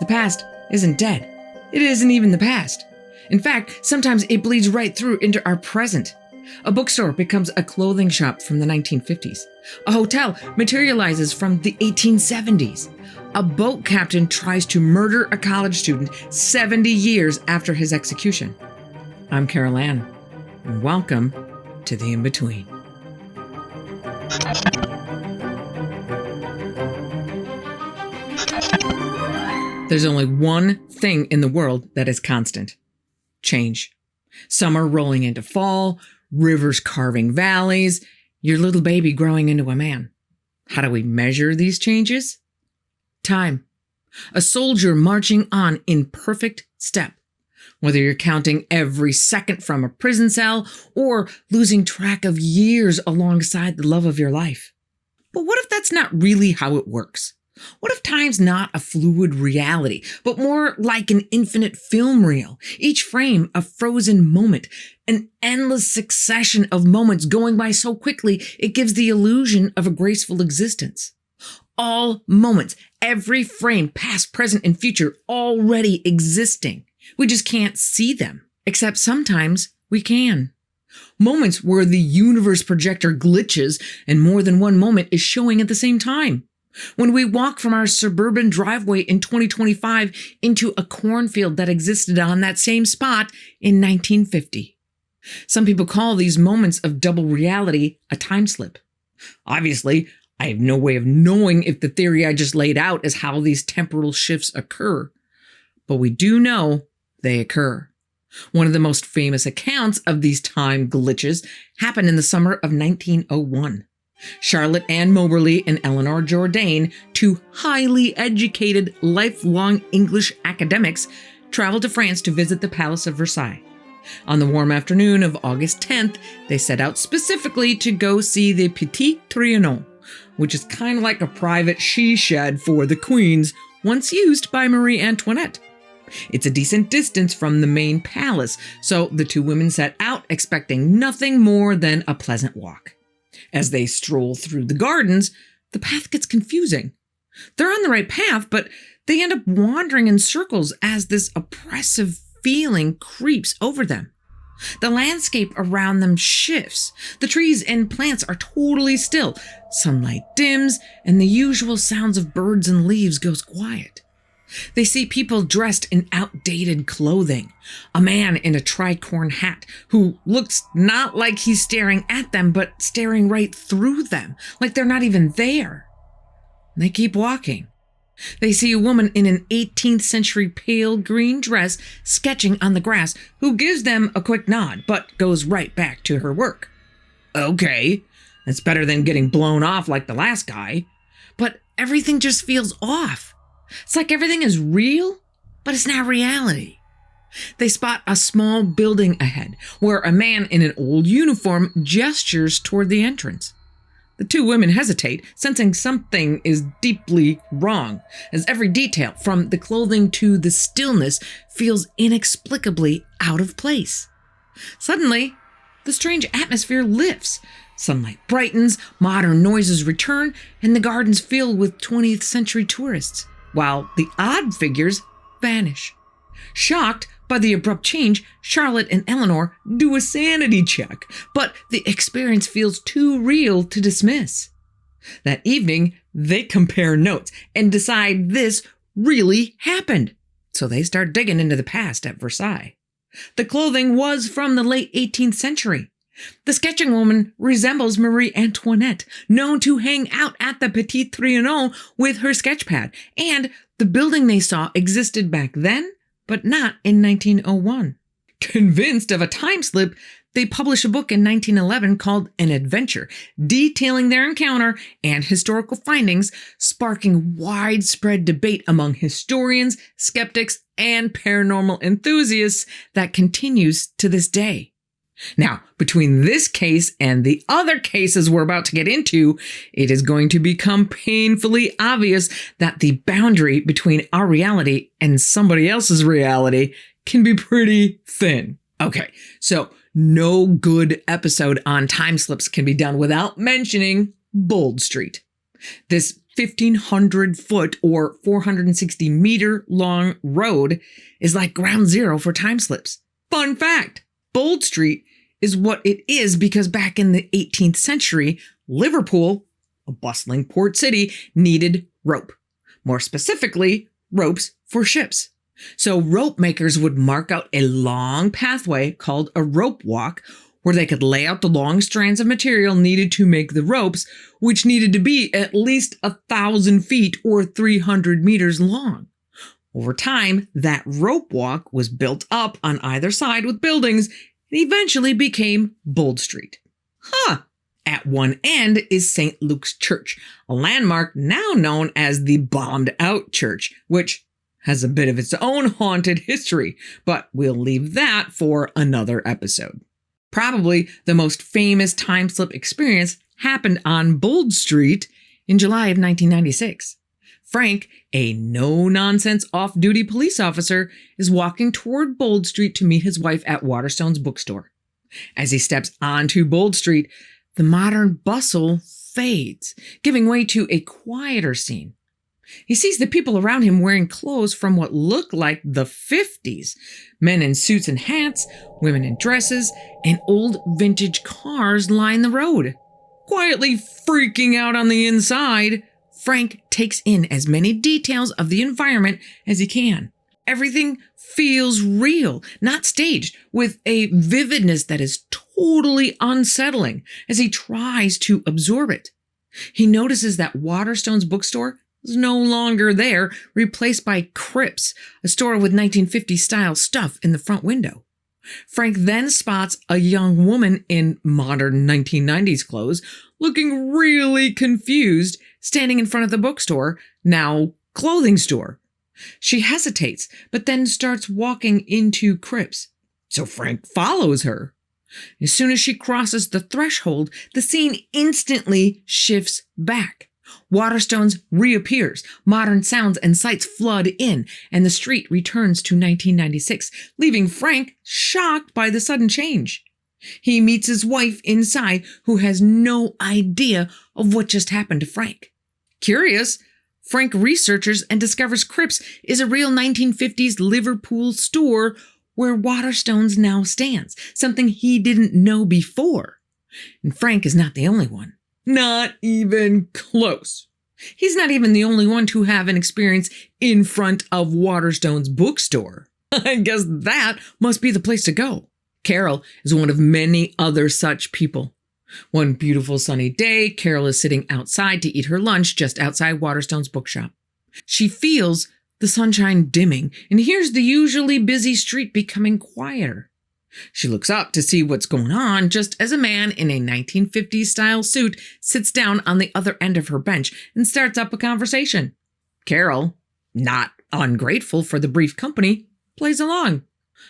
The past isn't dead. It isn't even the past. In fact, sometimes it bleeds right through into our present. A bookstore becomes a clothing shop from the 1950s. A hotel materializes from the 1870s. A boat captain tries to murder a college student 70 years after his execution. I'm Carol Ann, and welcome to the InBetween. There's only one thing in the world that is constant: change. Summer rolling into fall, rivers carving valleys, your little baby growing into a man. How do we measure these changes? Time. A soldier marching on in perfect step. Whether you're counting every second from a prison cell or losing track of years alongside the love of your life. But what if that's not really how it works? What if time's not a fluid reality, but more like an infinite film reel? Each frame a frozen moment, an endless succession of moments going by so quickly it gives the illusion of a graceful existence. All moments, every frame, past, present, and future, already existing. We just can't see them, except sometimes we can. Moments where the universe projector glitches and more than one moment is showing at the same time. When we walk from our suburban driveway in 2025 into a cornfield that existed on that same spot in 1950. Some people call these moments of double reality a time slip. Obviously, I have no way of knowing if the theory I just laid out is how these temporal shifts occur, but we do know they occur. One of the most famous accounts of these time glitches happened in the summer of 1901. Charlotte Ann Moberly and Eleanor Jourdain, two highly educated, lifelong English academics, traveled to France to visit the Palace of Versailles. On the warm afternoon of August 10th, they set out specifically to go see the Petit Trianon, which is kind of like a private she shed for the queens, once used by Marie Antoinette. It's a decent distance from the main palace, so the two women set out expecting nothing more than a pleasant walk. As they stroll through the gardens, the path gets confusing. They're on the right path, but they end up wandering in circles as this oppressive feeling creeps over them. The landscape around them shifts. The trees and plants are totally still. Sunlight dims, and the usual sounds of birds and leaves goes quiet. They see people dressed in outdated clothing. A man in a tricorn hat who looks not like he's staring at them, but staring right through them, like they're not even there. They keep walking. They see a woman in an 18th century pale green dress sketching on the grass who gives them a quick nod, but goes right back to her work. Okay, that's better than getting blown off like the last guy. But everything just feels off. It's like everything is real, but it's not reality. They spot a small building ahead where a man in an old uniform gestures toward the entrance. The two women hesitate, sensing something is deeply wrong, as every detail, from the clothing to the stillness, feels inexplicably out of place. Suddenly, the strange atmosphere lifts. Sunlight brightens, modern noises return, and the gardens fill with 20th century tourists, while the odd figures vanish. Shocked by the abrupt change, Charlotte and Eleanor do a sanity check, but the experience feels too real to dismiss. That evening, they compare notes and decide this really happened. So they start digging into the past at Versailles. The clothing was from the late 18th century. The sketching woman resembles Marie Antoinette, known to hang out at the Petit Trianon with her sketchpad, and the building they saw existed back then, but not in 1901. Convinced of a time slip, they publish a book in 1911 called An Adventure, detailing their encounter and historical findings, sparking widespread debate among historians, skeptics, and paranormal enthusiasts that continues to this day. Now, between this case and the other cases we're about to get into, it is going to become painfully obvious that the boundary between our reality and somebody else's reality can be pretty thin. Okay, so no good episode on time slips can be done without mentioning Bold Street. This 1,500 foot or 460 meter long road is like ground zero for time slips. Fun fact, Bold Street is what it is because back in the 18th century, Liverpool, a bustling port city, needed rope. More specifically, ropes for ships. So rope makers would mark out a long pathway called a rope walk where they could lay out the long strands of material needed to make the ropes, which needed to be at least 1,000 feet or 300 meters long. Over time, that rope walk was built up on either side with buildings and eventually became Bold Street. At one end is St. Luke's Church, a landmark now known as the Bombed Out Church, which has a bit of its own haunted history, but we'll leave that for another episode. Probably the most famous time slip experience happened on Bold Street in July of 1996. Frank, a no-nonsense off-duty police officer, is walking toward Bold Street to meet his wife at Waterstone's bookstore. As he steps onto Bold Street, the modern bustle fades, giving way to a quieter scene. He sees the people around him wearing clothes from what look like the 50s. Men in suits and hats, women in dresses, and old vintage cars line the road. Quietly freaking out on the inside, Frank takes in as many details of the environment as he can. Everything feels real, not staged, with a vividness that is totally unsettling as he tries to absorb it. He notices that Waterstone's bookstore is no longer there, replaced by Cripps, a store with 1950s-style stuff in the front window. Frank then spots a young woman in modern 1990s clothes, looking really confused, standing in front of the bookstore, now clothing store. She hesitates, but then starts walking into Cripps. So Frank follows her. As soon as she crosses the threshold, the scene instantly shifts back. Waterstones reappears, modern sounds and sights flood in, and the street returns to 1996, leaving Frank shocked by the sudden change. He meets his wife inside, who has no idea of what just happened to Frank. Curious, Frank researches and discovers Cripps is a real 1950s Liverpool store where Waterstones now stands, something he didn't know before. And Frank is not the only one. Not even close. He's not even the only one to have an experience in front of Waterstone's bookstore. I guess that must be the place to go. Carol is one of many other such people. One beautiful sunny day, Carol is sitting outside to eat her lunch just outside Waterstone's bookshop. She feels the sunshine dimming and hears the usually busy street becoming quieter. She looks up to see what's going on just as a man in a 1950s-style suit sits down on the other end of her bench and starts up a conversation. Carol, not ungrateful for the brief company, plays along.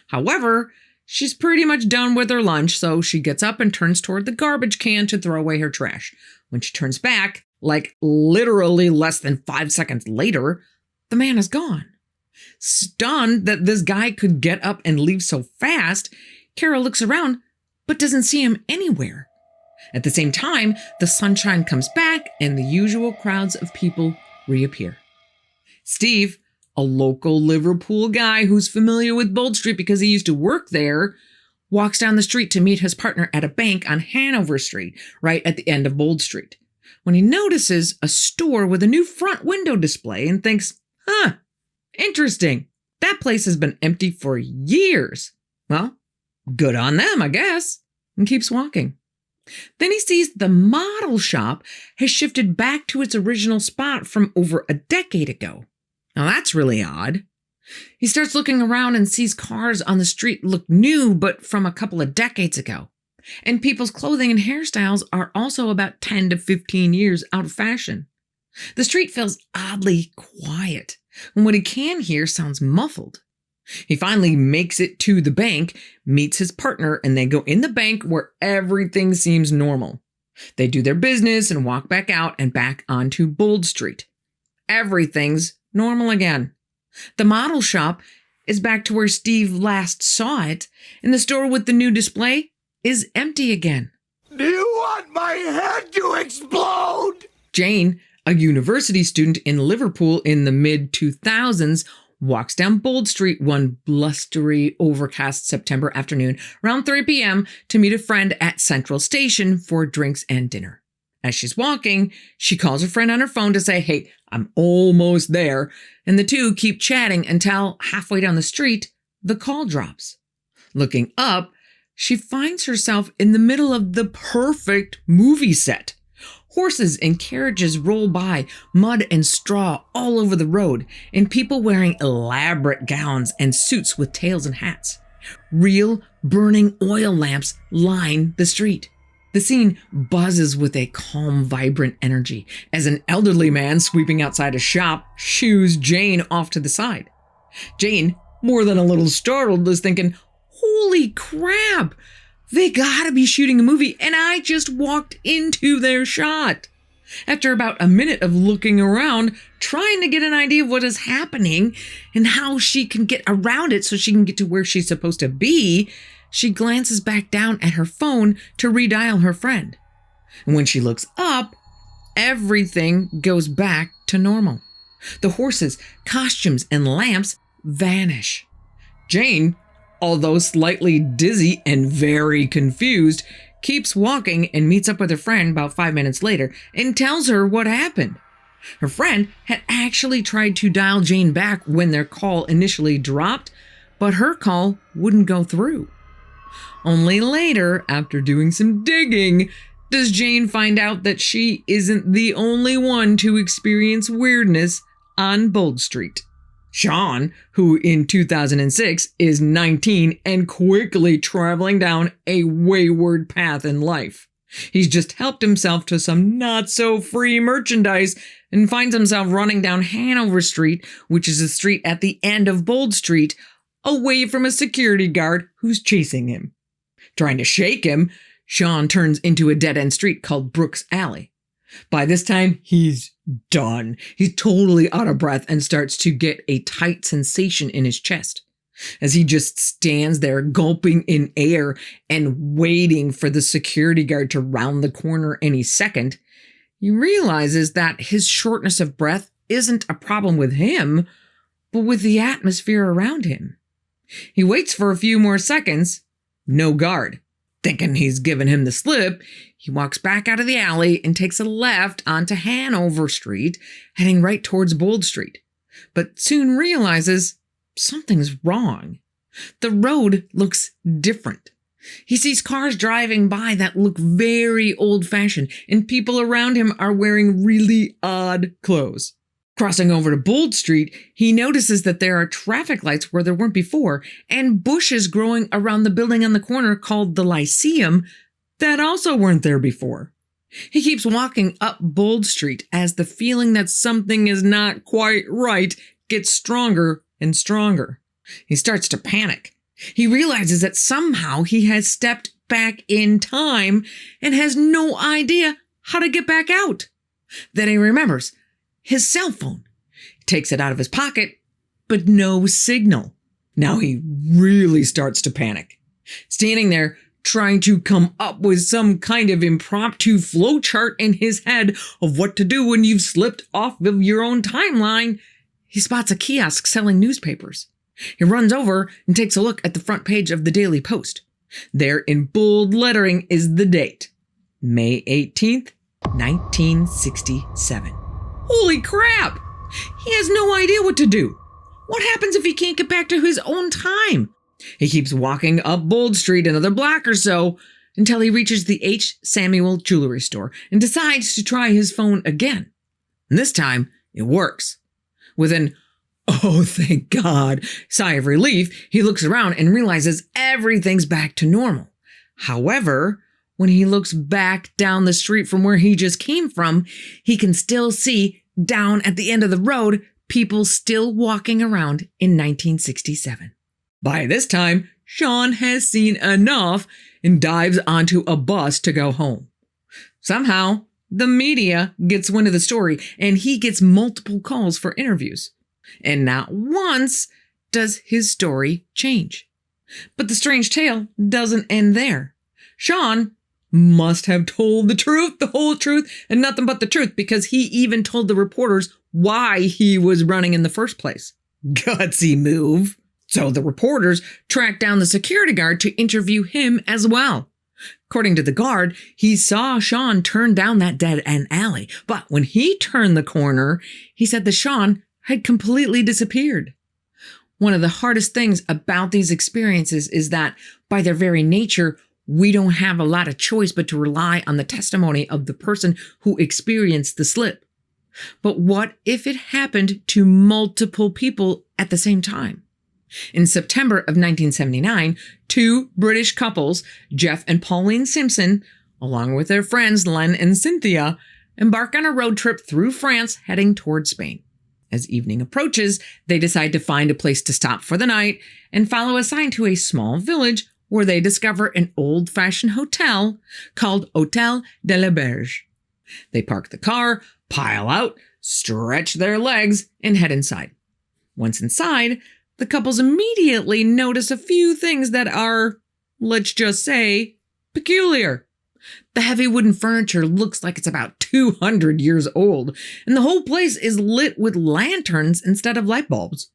However, she's pretty much done with her lunch, so she gets up and turns toward the garbage can to throw away her trash. When she turns back, like literally less than 5 seconds later, the man is gone. Stunned that this guy could get up and leave so fast, Carol looks around but doesn't see him anywhere. At the same time, the sunshine comes back and the usual crowds of people reappear. Steve, a local Liverpool guy who's familiar with Bold Street because he used to work there, walks down the street to meet his partner at a bank on Hanover Street, right at the end of Bold Street, when he notices a store with a new front window display and thinks, interesting. That place has been empty for years. Well, good on them, I guess, and keeps walking. Then he sees the model shop has shifted back to its original spot from over a decade ago. Now that's really odd. He starts looking around and sees cars on the street look new, but from a couple of decades ago. And people's clothing and hairstyles are also about 10 to 15 years out of fashion. The street feels oddly quiet, and what he can hear sounds muffled. He finally makes it to the bank, meets his partner, and they go in the bank where everything seems normal. They do their business and walk back out and back onto Bold Street. Everything's normal again. The model shop is back to where Steve last saw it, and the store with the new display is empty again. Do you want my head to explode? Jane, A university student in Liverpool in the mid-2000s walks down Bold Street one blustery, overcast September afternoon around 3 p.m. to meet a friend at Central Station for drinks and dinner. As she's walking, she calls her friend on her phone to say, "Hey, I'm almost there," and the two keep chatting until halfway down the street, the call drops. Looking up, she finds herself in the middle of the perfect movie set. Horses and carriages roll by, mud and straw all over the road, and people wearing elaborate gowns and suits with tails and hats. Real burning oil lamps line the street. The scene buzzes with a calm, vibrant energy as an elderly man sweeping outside a shop shoos Jane off to the side. Jane, more than a little startled, is thinking, "Holy crap! They gotta be shooting a movie, and I just walked into their shot." After about a minute of looking around, trying to get an idea of what is happening and how she can get around it so she can get to where she's supposed to be, she glances back down at her phone to redial her friend. And when she looks up, everything goes back to normal. The horses, costumes, and lamps vanish. Jane, although slightly dizzy and very confused, keeps walking and meets up with her friend about 5 minutes later and tells her what happened. Her friend had actually tried to dial Jane back when their call initially dropped, but her call wouldn't go through. Only later, after doing some digging, does Jane find out that she isn't the only one to experience weirdness on Bold Street. Sean, who in 2006 is 19 and quickly traveling down a wayward path in life. He's just helped himself to some not-so-free merchandise and finds himself running down Hanover Street, which is a street at the end of Bold Street, away from a security guard who's chasing him. Trying to shake him, Sean turns into a dead-end street called Brooks Alley. By this time, he's done. He's totally out of breath and starts to get a tight sensation in his chest. As he just stands there gulping in air and waiting for the security guard to round the corner any second, he realizes that his shortness of breath isn't a problem with him, but with the atmosphere around him. He waits for a few more seconds. No guard. Thinking he's given him the slip, he walks back out of the alley and takes a left onto Hanover Street, heading right towards Bold Street, but soon realizes something's wrong. The road looks different. He sees cars driving by that look very old-fashioned, and people around him are wearing really odd clothes. Crossing over to Bold Street, he notices that there are traffic lights where there weren't before, and bushes growing around the building on the corner called the Lyceum that also weren't there before. He keeps walking up Bold Street as the feeling that something is not quite right gets stronger and stronger. He starts to panic. He realizes that somehow he has stepped back in time and has no idea how to get back out. Then he remembers his cell phone. He takes it out of his pocket, but no signal. Now he really starts to panic. Standing there, trying to come up with some kind of impromptu flowchart in his head of what to do when you've slipped off of your own timeline, he spots a kiosk selling newspapers. He runs over and takes a look at the front page of the Daily Post. There in bold lettering is the date, May 18th, 1967. Holy crap! He has no idea what to do. What happens if he can't get back to his own time? He keeps walking up Bold Street another block or so until he reaches the H. Samuel jewelry store and decides to try his phone again. And this time, it works. With an "oh, thank God" sigh of relief, he looks around and realizes everything's back to normal. However, when he looks back down the street from where he just came from, he can still see, down at the end of the road, people still walking around in 1967. By this time, Sean has seen enough and dives onto a bus to go home. Somehow, the media gets wind of the story and he gets multiple calls for interviews. And not once does his story change. But the strange tale doesn't end there. Sean, must have told the truth, the whole truth, and nothing but the truth, because he even told the reporters why he was running in the first place. Gutsy move. So the reporters tracked down the security guard to interview him as well. According to the guard, he saw Sean turn down that dead-end alley, but when he turned the corner, he said that Sean had completely disappeared. One of the hardest things about these experiences is that, by their very nature, we don't have a lot of choice but to rely on the testimony of the person who experienced the slip. But what if it happened to multiple people at the same time? In September of 1979, two British couples, Jeff and Pauline Simpson, along with their friends Len and Cynthia, embark on a road trip through France heading toward Spain. As evening approaches, they decide to find a place to stop for the night and follow a sign to a small village where they discover an old-fashioned hotel called Hôtel de la Berge. They park the car, pile out, stretch their legs, and head inside. Once inside, the couples immediately notice a few things that are, let's just say, peculiar. The heavy wooden furniture looks like it's about 200 years old, and the whole place is lit with lanterns instead of light bulbs.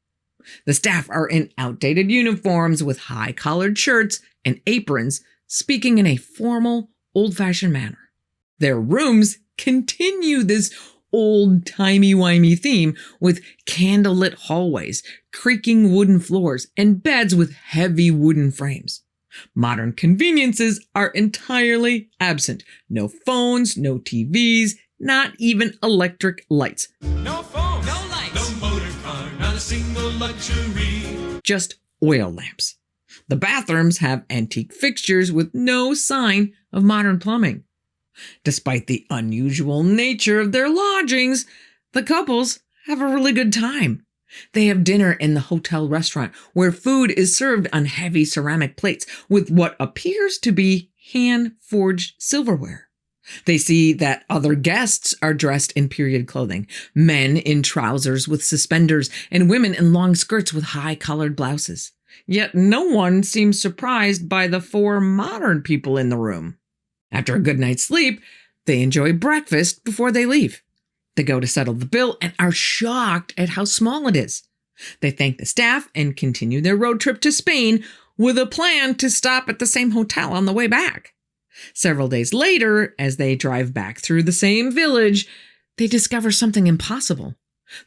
The staff are in outdated uniforms with high-collared shirts and aprons, speaking in a formal, old-fashioned manner. Their rooms continue this old timey-wimey theme with candlelit hallways, creaking wooden floors, and beds with heavy wooden frames. Modern conveniences are entirely absent. No phones, no TVs, not even electric lights. No phones, no lights, no motor car, not a single luxury. Just oil lamps. The bathrooms have antique fixtures with no sign of modern plumbing. Despite the unusual nature of their lodgings, the couples have a really good time. They have dinner in the hotel restaurant where food is served on heavy ceramic plates with what appears to be hand-forged silverware. They see that other guests are dressed in period clothing, men in trousers with suspenders and women in long skirts with high-collared blouses. Yet no one seems surprised by the four modern people in the room. After a good night's sleep, they enjoy breakfast before they leave. They go to settle the bill and are shocked at how small it is. They thank the staff and continue their road trip to Spain with a plan to stop at the same hotel on the way back. Several days later, as they drive back through the same village, they discover something impossible.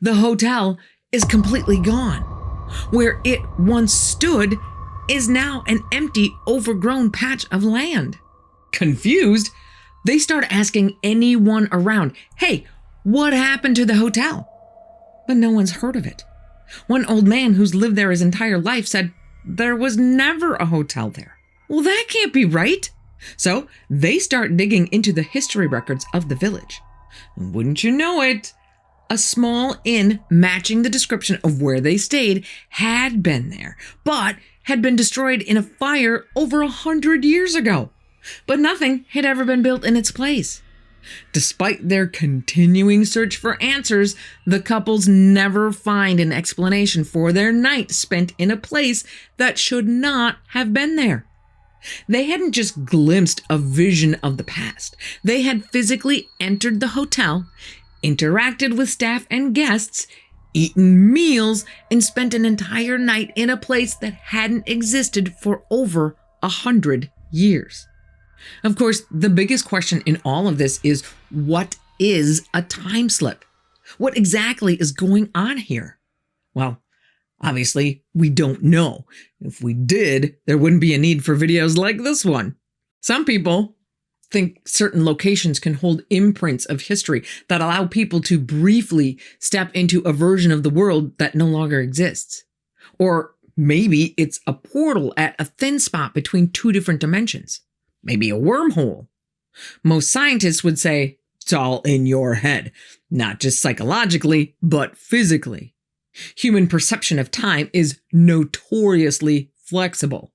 The hotel is completely gone. Where it once stood is now an empty, overgrown patch of land. Confused, they start asking anyone around, "Hey, what happened to the hotel?" But no one's heard of it. One old man who's lived there his entire life said there was never a hotel there. Well, that can't be right. So they start digging into the history records of the village. And wouldn't you know it, a small inn matching the description of where they stayed had been there, but had been destroyed in a fire over 100 years ago. But nothing had ever been built in its place. Despite their continuing search for answers, the couples never find an explanation for their night spent in a place that should not have been there. They hadn't just glimpsed a vision of the past. They had physically entered the hotel, interacted with staff and guests, eaten meals, and spent an entire night in a place that hadn't existed for over 100 years. Of course, the biggest question in all of this is, what is a time slip? What exactly is going on here? Well, obviously, we don't know. If we did, there wouldn't be a need for videos like this one. Some people think certain locations can hold imprints of history that allow people to briefly step into a version of the world that no longer exists. Or maybe it's a portal at a thin spot between two different dimensions. Maybe a wormhole. Most scientists would say it's all in your head, not just psychologically, but physically. Human perception of time is notoriously flexible.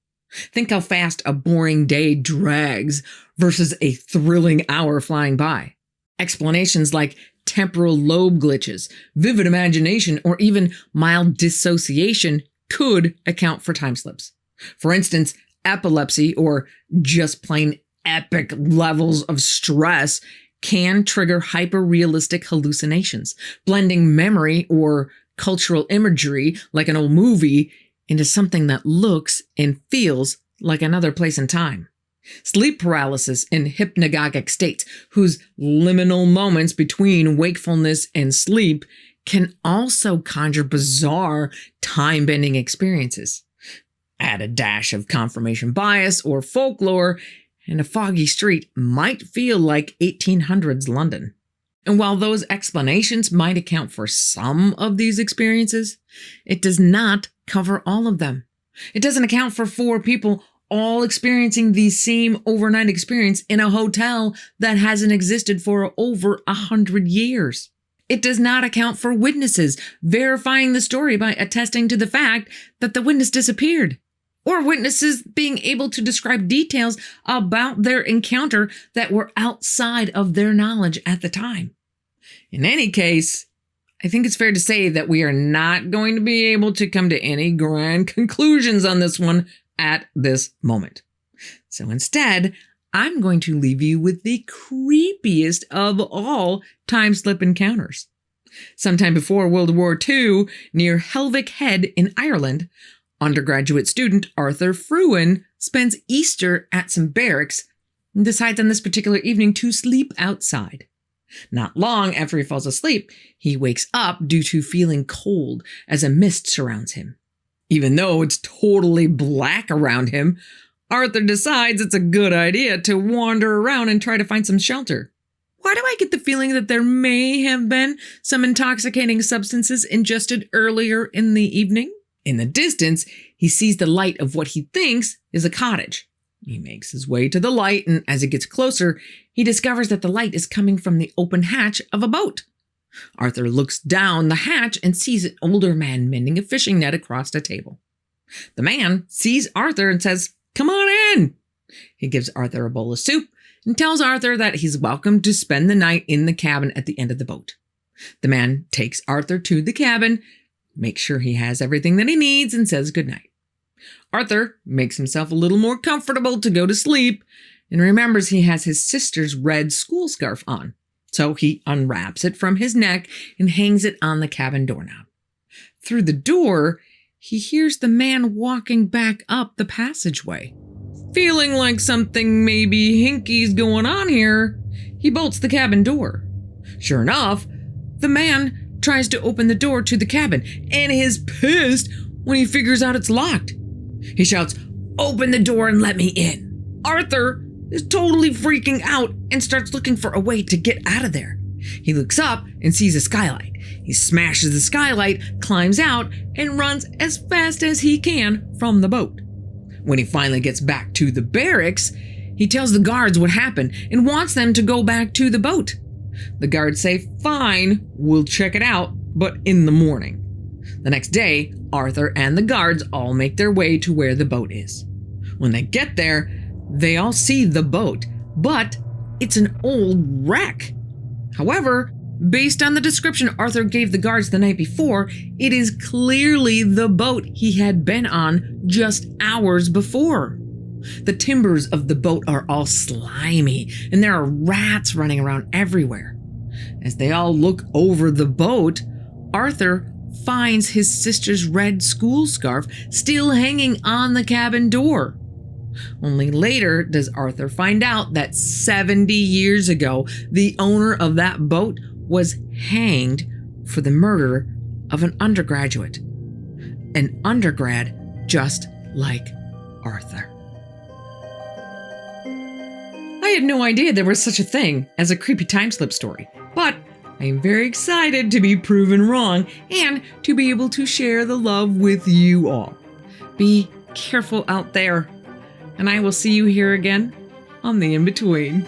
Think how fast a boring day drags versus a thrilling hour flying by. Explanations like temporal lobe glitches, vivid imagination, or even mild dissociation could account for time slips. For instance, epilepsy, or just plain epic levels of stress can trigger hyper-realistic hallucinations, blending memory or cultural imagery like an old movie into something that looks and feels like another place and time. Sleep paralysis in hypnagogic states, whose liminal moments between wakefulness and sleep can also conjure bizarre time-bending experiences. Add a dash of confirmation bias or folklore, and a foggy street might feel like 1800s London. And while those explanations might account for some of these experiences, it does not cover all of them. It doesn't account for 4 people all experiencing the same overnight experience in a hotel that hasn't existed for over 100 years. It does not account for witnesses verifying the story by attesting to the fact that the witness disappeared, or witnesses being able to describe details about their encounter that were outside of their knowledge at the time. In any case, I think it's fair to say that we are not going to be able to come to any grand conclusions on this one at this moment. So instead, I'm going to leave you with the creepiest of all time slip encounters. Sometime before World War II, near Helvick Head in Ireland, undergraduate student Arthur Frugal spends Easter at some barracks and decides on this particular evening to sleep outside. Not long after he falls asleep, he wakes up due to feeling cold as a mist surrounds him. Even though it's totally black around him, Arthur decides it's a good idea to wander around and try to find some shelter. Why do I get the feeling that there may have been some intoxicating substances ingested earlier in the evening? In the distance, he sees the light of what he thinks is a cottage. He makes his way to the light, and as he gets closer, he discovers that the light is coming from the open hatch of a boat. Arthur looks down the hatch and sees an older man mending a fishing net across a table. The man sees Arthur and says, "Come on in." He gives Arthur a bowl of soup and tells Arthur that he's welcome to spend the night in the cabin at the end of the boat. The man takes Arthur to the cabin, makes sure he has everything that he needs, and says goodnight. Arthur makes himself a little more comfortable to go to sleep and remembers he has his sister's red school scarf on. So he unwraps it from his neck and hangs it on the cabin doorknob. Through the door, he hears the man walking back up the passageway. Feeling like something maybe hinky's going on here, he bolts the cabin door. Sure enough, the man tries to open the door to the cabin and is pissed when he figures out it's locked. He shouts, "Open the door and let me in." Arthur is totally freaking out and starts looking for a way to get out of there. He looks up and sees a skylight. He smashes the skylight, climbs out, and runs as fast as he can from the boat. When he finally gets back to the barracks, he tells the guards what happened and wants them to go back to the boat. The guards say, "Fine, we'll check it out, but in the morning." The next day, Arthur and the guards all make their way to where the boat is. When they get there, they all see the boat, but it's an old wreck. However, based on the description Arthur gave the guards the night before, it is clearly the boat he had been on just hours before. The timbers of the boat are all slimy, and there are rats running around everywhere. As they all look over the boat, Arthur finds his sister's red school scarf still hanging on the cabin door. Only later does Arthur find out that 70 years ago, the owner of that boat was hanged for the murder of an undergraduate. An undergrad just like Arthur. I had no idea there was such a thing as a creepy time slip story, but I am very excited to be proven wrong and to be able to share the love with you all. Be careful out there, and I will see you here again on the In-Between.